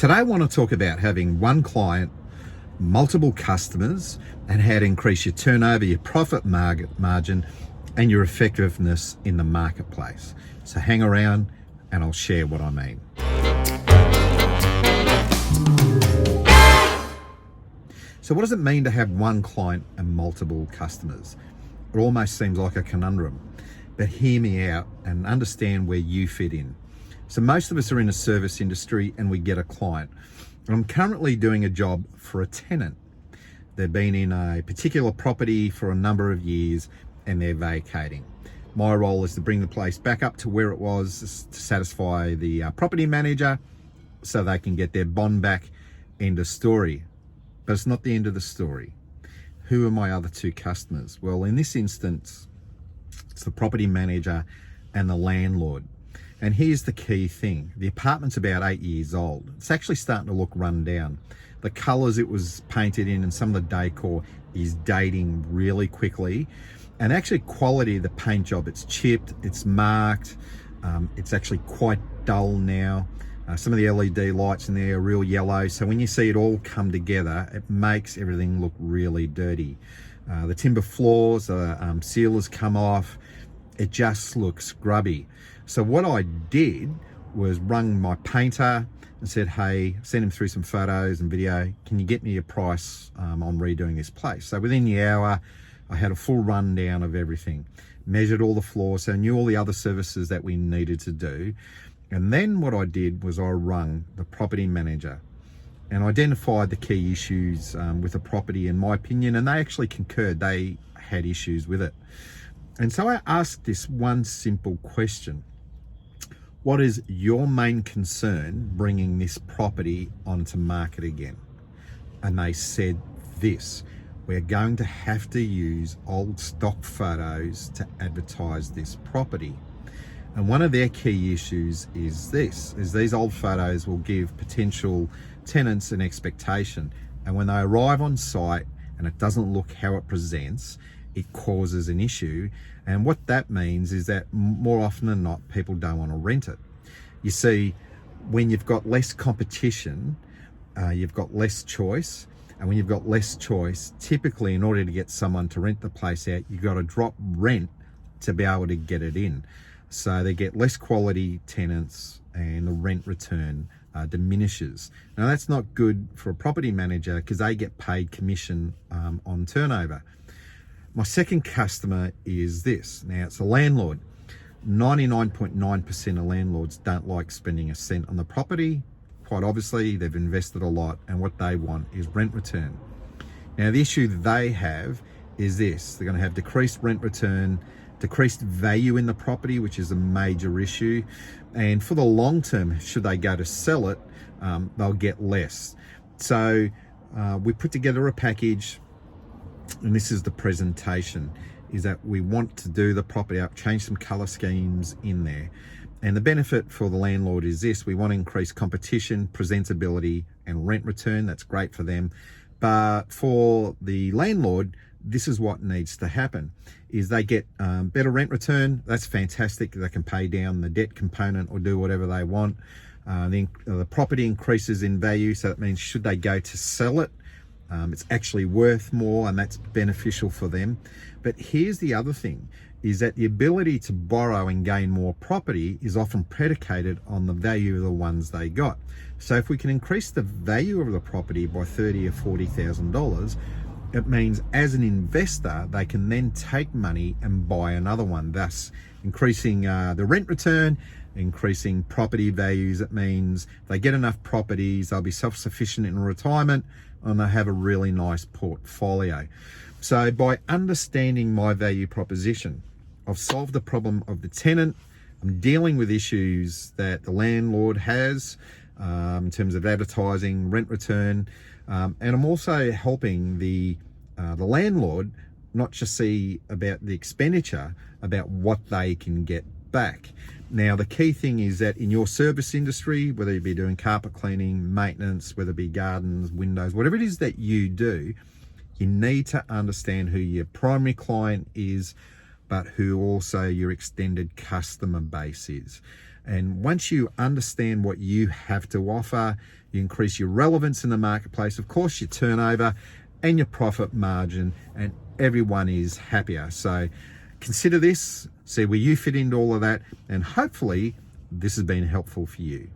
Today I want to talk about having one client, multiple customers, and how to increase your turnover, your profit margin, and your effectiveness in the marketplace. So hang around and I'll share what I mean. So what does it mean to have one client and multiple customers? It almost seems like a conundrum, but hear me out and understand where you fit in. So most of us are in a service industry and we get a client. I'm currently doing a job for a tenant. They've been in a particular property for a number of years and they're vacating. My role is to bring the place back up to where it was to satisfy the property manager so they can get their bond back. End of story. But it's not the end of the story. Who are my other two customers? Well, in this instance, it's the property manager and the landlord. And here's the key thing. The apartment's about 8 years old. It's actually starting to look run down. The colors it was painted in and some of the decor is dating really quickly. And actually quality of the paint job, it's chipped, it's marked, it's actually quite dull now. Some of the LED lights in there are real yellow. So when you see it all come together, it makes everything look really dirty. The timber floors, sealers come off. It just looks grubby. So what I did was rung my painter and said, hey, send him through some photos and video. Can you get me a price on redoing this place? So within the hour, I had a full rundown of everything, measured all the floors, so I knew all the other services that we needed to do. And then what I did was I rung the property manager and identified the key issues with the property, in my opinion, and they actually concurred. They had issues with it. And so I asked this one simple question. What is your main concern bringing this property onto market again? And they said this: we're going to have to use old stock photos to advertise this property. And one of their key issues is these old photos will give potential tenants an expectation. And when they arrive on site and it doesn't look how it presents, it causes an issue. And what that means is that more often than not, people don't want to rent it. You see, when you've got less competition, you've got less choice. And when you've got less choice, typically in order to get someone to rent the place out, you've got to drop rent to be able to get it in. So they get less quality tenants and the rent return diminishes. Now that's not good for a property manager because they get paid commission on turnover. My second customer is this. Now it's a landlord. 99.9% of landlords don't like spending a cent on the property. Quite obviously, they've invested a lot and what they want is rent return. Now the issue that they have is this. They're going to have decreased rent return, decreased value in the property, which is a major issue. And for the long term, should they go to sell it, they'll get less. So we put together a package, and this is the presentation, is that we want to do the property up, change some color schemes in there. And the benefit for the landlord is this: we want to increase competition, presentability, and rent return. That's great for them. But for the landlord, this is what needs to happen, is they get better rent return. That's fantastic. They can pay down the debt component or do whatever they want. The property increases in value. So that means should they go to sell it, it's actually worth more, and that's beneficial for them. But here's the other thing, is that the ability to borrow and gain more property is often predicated on the value of the ones they got. So if we can increase the value of the property by $30,000 or $40,000, it means as an investor, they can then take money and buy another one, thus increasing the rent return, increasing property values. It means they get enough properties, they'll be self-sufficient in retirement, and they have a really nice portfolio. So by understanding my value proposition, I've solved the problem of the tenant. I'm dealing with issues that the landlord has in terms of advertising, rent return, and I'm also helping the landlord not just see about the expenditure, about what they can get back. Now, the key thing is that in your service industry, whether you be doing carpet cleaning, maintenance, whether it be gardens, windows, whatever it is that you do, you need to understand who your primary client is, but who also your extended customer base is. And once you understand what you have to offer, you increase your relevance in the marketplace, of course, your turnover and your profit margin, and everyone is happier. So consider this, see where you fit into all of that, and hopefully this has been helpful for you.